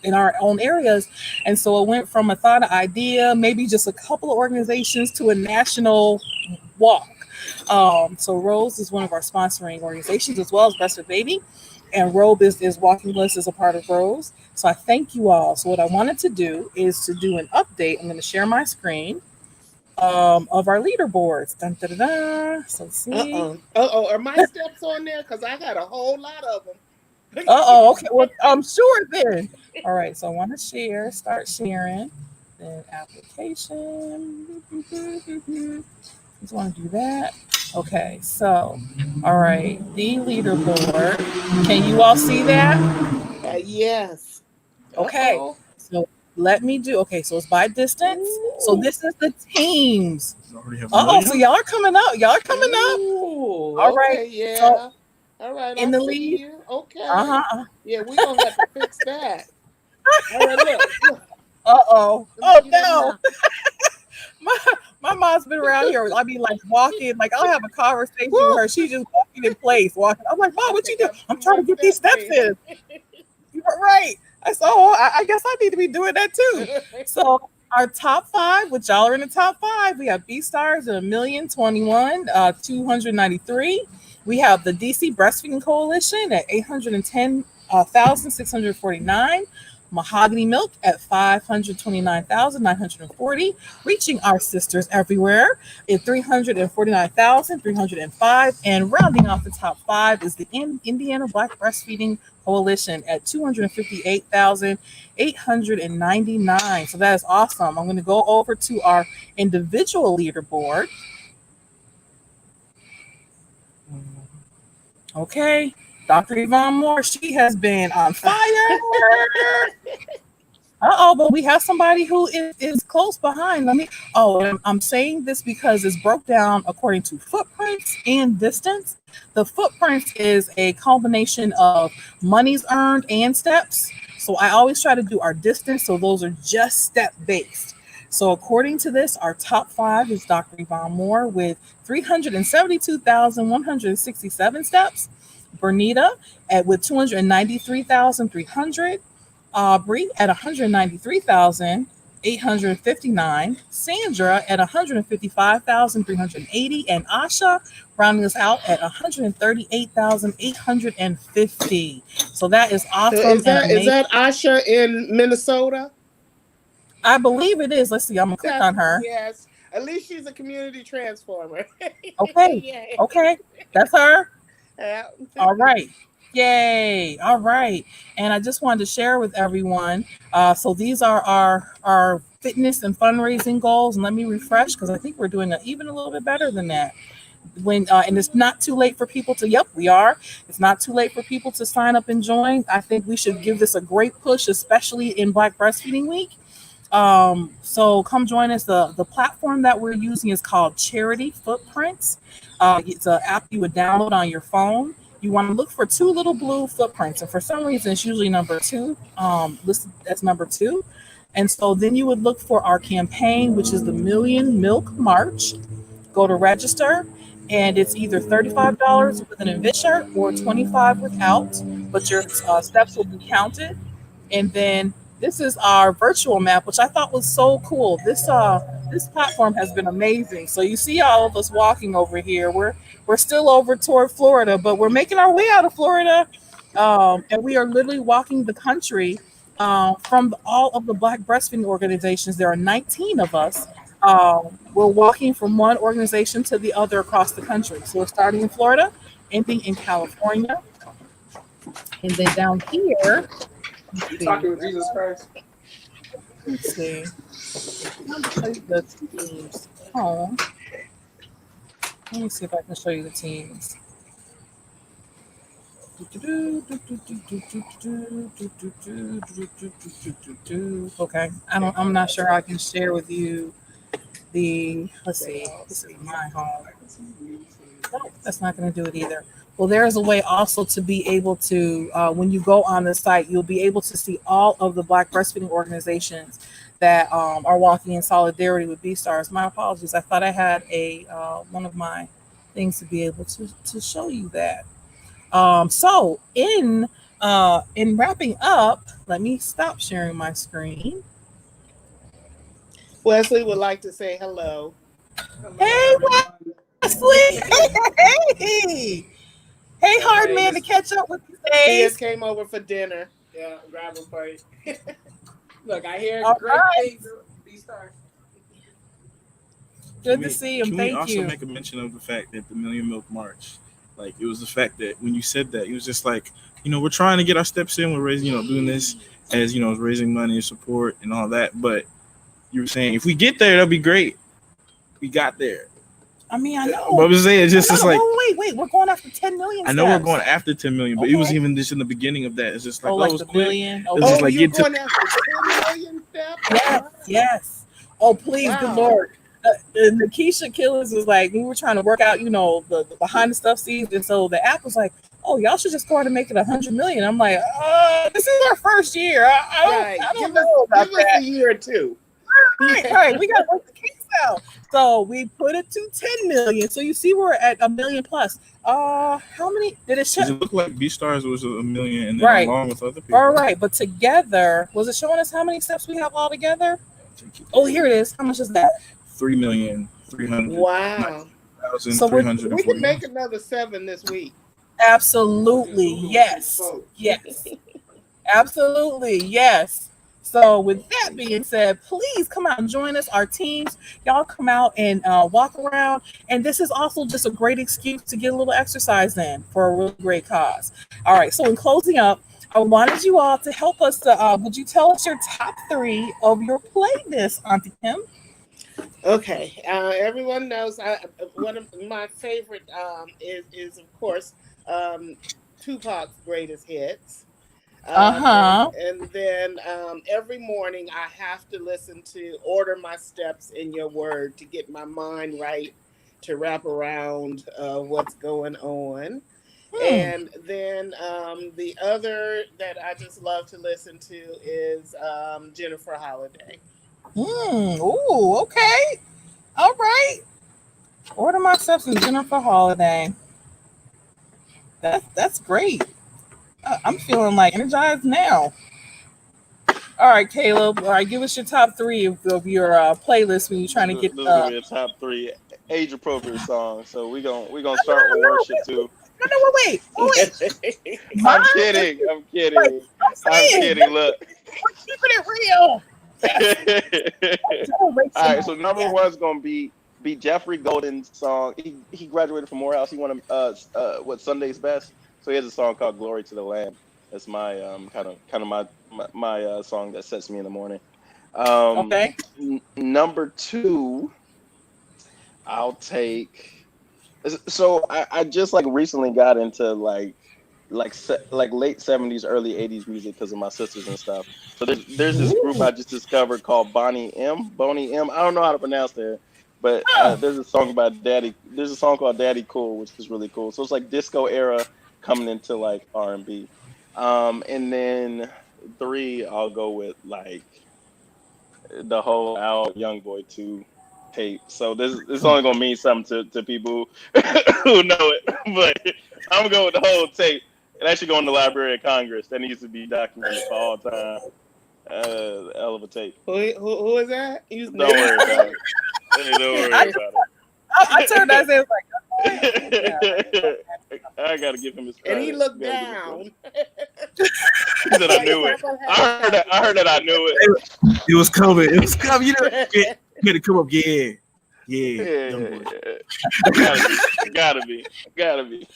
[SPEAKER 1] in our own areas? And so it went from a thought idea, maybe just a couple of organizations, to a national walk. So Rose is one of our sponsoring organizations, as well as Breastfed Baby. And Robe is walking with us as a part of Rose. So I thank you all. So what I wanted to do is to do an update. I'm going to share my screen of our leaderboards. Dun, dun, dun, dun. So let's see.
[SPEAKER 2] Are my steps on there? Because I got a whole lot of them.
[SPEAKER 1] Okay. Well, I'm sure then. All right. So I want to share. Start sharing. Then application. Just want to do that. Okay. So, all right. The leaderboard. Can you all see that?
[SPEAKER 2] Yes.
[SPEAKER 1] Okay. So let me do. Okay. So it's by distance. So this is the teams. So y'all are coming up. Y'all are coming up. All right.
[SPEAKER 2] Okay, yeah.
[SPEAKER 1] So,
[SPEAKER 2] all right.
[SPEAKER 1] in the lead.
[SPEAKER 2] You. Okay.
[SPEAKER 1] Uh-huh.
[SPEAKER 2] Yeah, we're going to have to fix that. All right, look.
[SPEAKER 1] Uh-oh.
[SPEAKER 2] Let me
[SPEAKER 1] Oh
[SPEAKER 2] get in
[SPEAKER 1] no.
[SPEAKER 2] now.
[SPEAKER 1] My mom's been around here. I mean, like walking, like I'll have a conversation with
[SPEAKER 2] Woo!
[SPEAKER 1] her. She's just walking in place, walking. I'm like, Mom,
[SPEAKER 2] I
[SPEAKER 1] what you
[SPEAKER 2] think
[SPEAKER 1] do?
[SPEAKER 2] I'm
[SPEAKER 1] I'm
[SPEAKER 2] two
[SPEAKER 1] trying
[SPEAKER 2] more
[SPEAKER 1] to get these steps
[SPEAKER 2] steps
[SPEAKER 1] in. You're right. I said, oh, I guess I need to be doing that too.
[SPEAKER 2] in.
[SPEAKER 1] So our top five, which y'all are in the top five, we have BSTARS at 1,021, 293. We have the DC Breastfeeding Coalition at 810,649. Mahogany Milk at 529,940, reaching our sisters everywhere at 349,305. And rounding off the top five is the Indiana Black Breastfeeding Coalition at 258,899. So that is awesome. I'm going to go over to our individual leaderboard. Okay. Dr. Yvonne Moore, she has been on fire. Uh-oh, but we have somebody who is close behind. Let me. Oh, and I'm saying this because it's broke down according to footprints and distance. The footprints is a combination of monies earned and steps. So I always try to do our distance. So those are just step based. So according to this, our top five is Dr. Yvonne Moore with 372,167 steps. Bernita with 293,300. Aubrey at 193,859, Sandra at 155,380, and Asha rounding us out at 138,850. So that is
[SPEAKER 2] So
[SPEAKER 1] awesome
[SPEAKER 2] is
[SPEAKER 1] and
[SPEAKER 2] that
[SPEAKER 1] amazing.
[SPEAKER 2] Asha in Minnesota?
[SPEAKER 1] I believe it is. Let's see. I'm gonna click
[SPEAKER 2] That's
[SPEAKER 1] on her.
[SPEAKER 2] yes. At least she's a community transformer.
[SPEAKER 1] Okay.
[SPEAKER 2] Yay.
[SPEAKER 1] Okay. That's her.
[SPEAKER 2] Yeah.
[SPEAKER 1] All right. Yay. All right. And I just wanted to share with everyone. So these are our fitness and fundraising goals. And let me refresh because I think we're doing even a little bit better than that. And it's not too late for people to, yep, we are. It's not too late for people to sign up and join. I think we should give this a great push, especially in Black Breastfeeding Week. So come join us. The platform that we're using is called Charity Footprints. It's an app you would download on your phone. You want to look for two little blue footprints, and for some reason, it's usually number two, listed as number two. And so then you would look for our campaign, which is the Million Milk March. Go to register, and it's either $35 with an invite shirt or 25 without, but your steps will be counted. And then this is our virtual map, which I thought was so cool. This platform has been amazing. So you see all of us walking over here. We're still over toward Florida, but we're making our way out of Florida, and we are literally walking the country from all of the Black breastfeeding organizations. There are 19 of us. We're walking from one organization to the other across the country. So we're starting in Florida, ending in California, and then down here. Let's
[SPEAKER 2] You
[SPEAKER 1] see.
[SPEAKER 2] talking with Jesus Christ?
[SPEAKER 1] Let's see. I'll show you the teams. Oh, let me see if I can show you the teams. Okay, I'm not sure I can share with you the. Let's see. This is my home. Nope, that's not going to do it either. Well, there is a way also to be able to, when you go on the site, you'll be able to see all of the Black breastfeeding organizations that are walking in solidarity with BSTARS. My apologies. I thought I had a one of my things to be able to show you that. So in wrapping up, let me stop sharing my screen.
[SPEAKER 2] Wesley would like to say hello.
[SPEAKER 1] Hey, Wesley. Hey. Hey, hard man to catch up with these
[SPEAKER 2] He
[SPEAKER 1] days.
[SPEAKER 2] just came over for dinner. Yeah, grab a plate. Look, I hear
[SPEAKER 1] All
[SPEAKER 2] great
[SPEAKER 1] right.
[SPEAKER 2] things. BSTARS.
[SPEAKER 1] Good to see him.
[SPEAKER 4] Can we
[SPEAKER 1] Thank
[SPEAKER 4] also
[SPEAKER 1] you.
[SPEAKER 4] make a mention of the fact that the Million Milk March, like it was the fact that when you said that, it was just like, we're trying to get our steps in. We're raising, doing this as, raising money and support and all that. But you were saying if we get there, that'll be great. We got there.
[SPEAKER 1] I mean, I know.
[SPEAKER 4] But I was saying, it's like,
[SPEAKER 1] wait. We're going after 10 million
[SPEAKER 4] I
[SPEAKER 1] steps.
[SPEAKER 4] know we're going after 10 million, but it was
[SPEAKER 1] Okay.
[SPEAKER 4] even just in the beginning of that. It's just like,
[SPEAKER 1] like
[SPEAKER 4] it was
[SPEAKER 1] the
[SPEAKER 4] quick.
[SPEAKER 1] million.
[SPEAKER 4] It was just like,
[SPEAKER 2] you're
[SPEAKER 4] get to
[SPEAKER 2] going after 10 million steps?
[SPEAKER 1] Yes. Oh, please,
[SPEAKER 2] Wow.
[SPEAKER 1] good Lord. The Keisha Killers was like, we were trying to work out, the behind the stuff scenes. And so the app was like, oh, y'all should just go ahead and make it 100 million. I'm like, this is our first year.
[SPEAKER 2] Right.
[SPEAKER 1] I don't
[SPEAKER 2] Give us
[SPEAKER 1] know about
[SPEAKER 2] give us
[SPEAKER 1] that.
[SPEAKER 2] a year or two.
[SPEAKER 1] Right. We got to work the kinks out. So we put it to 10 million. So you see, we're at a million plus. How many did it show?
[SPEAKER 4] Does it look like BSTARS was a million, and then
[SPEAKER 1] Right.
[SPEAKER 4] along with other people?
[SPEAKER 1] All right, but together, was it showing us how many steps we have all together? Oh, here it is. How much is that?
[SPEAKER 4] 3,300,000.
[SPEAKER 2] Wow.
[SPEAKER 1] So we
[SPEAKER 2] could make another 7 this week.
[SPEAKER 1] Absolutely, yes, yes, absolutely, yes. So with that being said, please come out and join us, our teams. Y'all come out and walk around. And this is also just a great excuse to get a little exercise in for a really great cause. All right, so in closing up, I wanted you all to help us to, would you tell us your top 3 of your playlist, Auntie Kim?
[SPEAKER 2] Okay, everyone knows one of my favorite is of course Tupac's greatest hits. And then every morning I have to listen to "Order My Steps in Your Word" to get my mind right, to wrap around what's going on. And then the other that I just love to listen to is Jennifer Holiday.
[SPEAKER 1] Ooh, okay. All right. Order My Steps and Jennifer Holiday. That's great. I'm feeling like energized now. All right, Caleb. All right, give us your top 3 of your playlist when you're trying to get.
[SPEAKER 3] Those are gonna be the top 3 age appropriate songs. So we gonna start with worship too.
[SPEAKER 1] No, wait.
[SPEAKER 3] I'm kidding. I'm kidding. I'm kidding. Look,
[SPEAKER 1] we're keeping it real.
[SPEAKER 3] All right, so number one's gonna be Jeffrey Golden's song. He graduated from Morehouse. He won what Sunday's Best. So he has a song called "Glory to the Lamb." That's my kind of my song that sets me in the morning.
[SPEAKER 1] Okay.
[SPEAKER 3] Number 2, I'll take. So I just like recently got into like late 70s, early 80s music because of my sisters and stuff. So there's this group I just discovered called Bonnie M. I don't know how to pronounce that, but there's a song by Daddy. There's a song called Daddy Cool, which is really cool. So it's like disco era coming into like R&B. And then 3, I'll go with like the whole Al Youngboy 2 tape. So this only gonna mean something to people who know it, but I'm gonna go with the whole tape. It actually go in the Library of Congress. That needs to be documented for all time. Hell of a tape.
[SPEAKER 2] Who is that?
[SPEAKER 3] Don't worry about it. Don't worry about it.
[SPEAKER 1] I turned that and was like,
[SPEAKER 3] I gotta give him his credit.
[SPEAKER 2] And he looked down.
[SPEAKER 3] He said I knew it. I heard that I knew it.
[SPEAKER 4] It was coming. You know, it had to come up. Yeah.
[SPEAKER 3] Gotta be.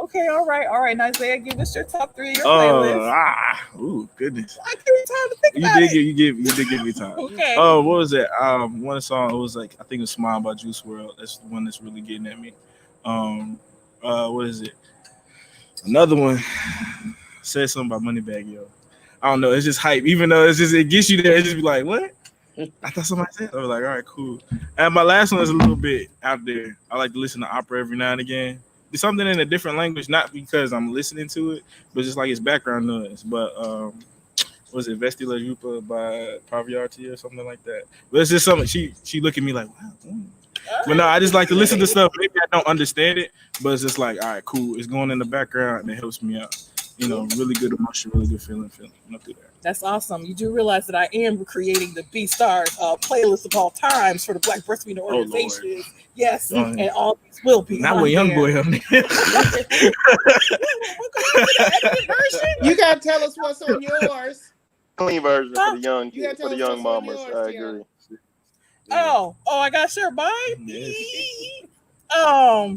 [SPEAKER 1] Okay, all right. Now, Isaiah, give us your top 3 of your playlist.
[SPEAKER 4] Goodness.
[SPEAKER 1] I give you time to think about it.
[SPEAKER 4] You did give me time.
[SPEAKER 1] Okay.
[SPEAKER 4] Oh, what was that? One song. It was like I think it was "Smile" by Juice WRLD. That's the one that's really getting at me. What is it? Another one said something about Moneybagg Yo. I don't know. It's just hype. Even though it gets you there. It just be like, what? I thought somebody said. I was like, all right, cool. And my last one is a little bit out there. I like to listen to opera every now and again. There's something in a different language, not because I'm listening to it, but just like it's background noise. But was it Vesti La Jupa by Paviarti or something like that? But it's just something she look at me like, wow. But no, I just like to listen to stuff. Maybe I don't understand it, but it's just like, all right, cool. It's going in the background and it helps me out. You know, really good emotion, really good feeling. Up through there.
[SPEAKER 1] That's awesome. You do realize that I am creating the BSTARS playlist of all times for the Black Breastfeeding Organization. Yes, and all these will be.
[SPEAKER 4] Not with young boy on there.
[SPEAKER 2] You gotta tell us what's on yours.
[SPEAKER 3] Clean version for the young mamas. I agree.
[SPEAKER 1] Oh, I got share mine.
[SPEAKER 4] Yes.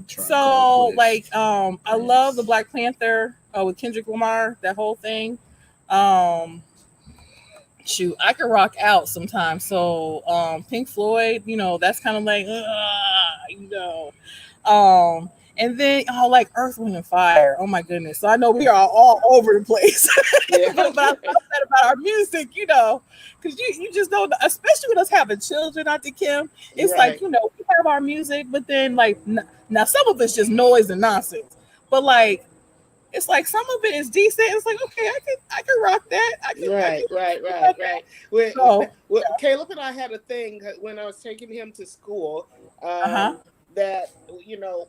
[SPEAKER 1] So like I love the Black Panther with Kendrick Lamar, that whole thing. Shoot, I can rock out sometimes. So Pink Floyd, you know, that's kind of like you know. And then like Earth, Wind, and Fire. Oh my goodness! So I know we are all over the place,
[SPEAKER 2] Yeah.
[SPEAKER 1] but I love that about our music, you know, because you just don't, especially with us having children. Auntie Kim, it's
[SPEAKER 2] Right.
[SPEAKER 1] like, you know, we have our music, but then like now some of it's just noise and nonsense. But like it's like some of it is decent. It's like, okay, I can rock that. I can rock that.
[SPEAKER 2] Right. Well,
[SPEAKER 1] So
[SPEAKER 2] Caleb and I had a thing when I was taking him to school.
[SPEAKER 1] uh-huh.
[SPEAKER 2] That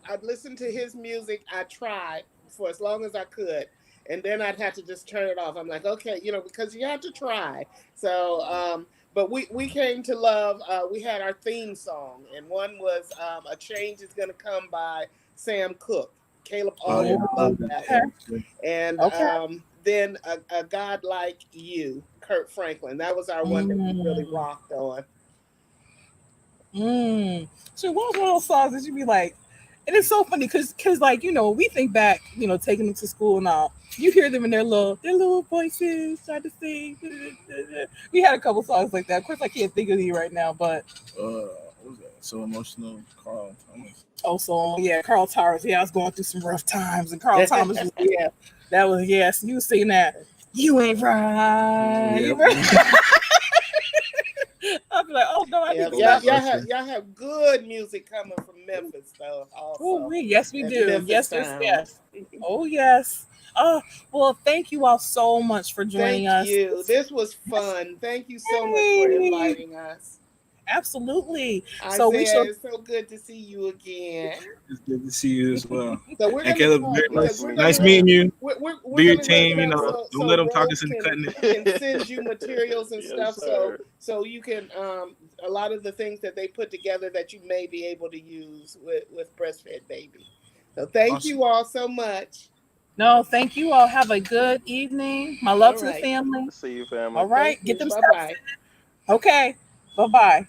[SPEAKER 2] I'd listen to his music. I tried for as long as I could, and then I'd have to just turn it off. I'm like, okay, because you have to try. So, but we came to love. We had our theme song, and one was "A Change Is Gonna Come" by Sam Cooke. Caleb
[SPEAKER 4] Oh yeah,
[SPEAKER 2] always
[SPEAKER 4] I love
[SPEAKER 2] loved
[SPEAKER 4] that.
[SPEAKER 2] that
[SPEAKER 1] Okay.
[SPEAKER 2] one. And
[SPEAKER 1] Okay.
[SPEAKER 2] then a God Like You, Kurt Franklin. That was our one that we really
[SPEAKER 1] Mm.
[SPEAKER 2] rocked on.
[SPEAKER 1] So what was one of those songs that you be like, and it's so funny because like, we think back, taking them to school and all. You hear them in their little voices trying to sing. We had a couple songs like that. Of course, I can't think of any right now, but
[SPEAKER 4] What was that? So emotional, Carl Thomas.
[SPEAKER 1] also, yeah, Carl Towers. Yeah, I was going through some rough times, and Carl Thomas was, yeah, that was, yes. You was singing that. You ain't right.
[SPEAKER 4] Yeah.
[SPEAKER 1] You right. I'd be like, oh no, I
[SPEAKER 2] Yeah,
[SPEAKER 1] need to stop.
[SPEAKER 2] y'all have good music coming from Memphis though.
[SPEAKER 1] Oh,
[SPEAKER 2] Also,
[SPEAKER 1] yes, we
[SPEAKER 2] that
[SPEAKER 1] do.
[SPEAKER 2] Memphis
[SPEAKER 1] Yes, yes,
[SPEAKER 2] sound.
[SPEAKER 1] yes. Oh, yes. Oh, well, thank you all so much for joining
[SPEAKER 2] Thank
[SPEAKER 1] us.
[SPEAKER 2] you. This was fun. Thank you so much for
[SPEAKER 1] Yay.
[SPEAKER 2] inviting us.
[SPEAKER 1] Absolutely. So we
[SPEAKER 2] Isaiah,
[SPEAKER 1] shall.
[SPEAKER 2] it's so good to see you again.
[SPEAKER 4] It's good to see you as well.
[SPEAKER 2] So we're
[SPEAKER 4] And
[SPEAKER 2] gonna
[SPEAKER 4] Caleb,
[SPEAKER 2] talk
[SPEAKER 4] very
[SPEAKER 2] because
[SPEAKER 4] nice,
[SPEAKER 2] we're
[SPEAKER 3] Likewise.
[SPEAKER 2] gonna
[SPEAKER 4] nice meeting you.
[SPEAKER 2] we're
[SPEAKER 4] Do your
[SPEAKER 2] gonna wrap
[SPEAKER 4] team,
[SPEAKER 2] it up
[SPEAKER 4] don't let them talk
[SPEAKER 2] Rose
[SPEAKER 4] us into cutting
[SPEAKER 2] can
[SPEAKER 4] it.
[SPEAKER 2] send you materials and
[SPEAKER 3] Yes,
[SPEAKER 2] stuff so
[SPEAKER 3] sir.
[SPEAKER 2] you can a lot of the things that they put together that you may be able to use with breastfed baby. So thank
[SPEAKER 4] Awesome.
[SPEAKER 2] you all so much.
[SPEAKER 1] No, thank you all. Have a good evening. My love
[SPEAKER 2] All
[SPEAKER 1] to the
[SPEAKER 2] right.
[SPEAKER 1] family.
[SPEAKER 3] See you, family.
[SPEAKER 1] All right.
[SPEAKER 2] Thank
[SPEAKER 1] Get
[SPEAKER 2] you.
[SPEAKER 1] them
[SPEAKER 2] Bye
[SPEAKER 1] steps
[SPEAKER 2] bye.
[SPEAKER 1] in. Okay. Bye bye.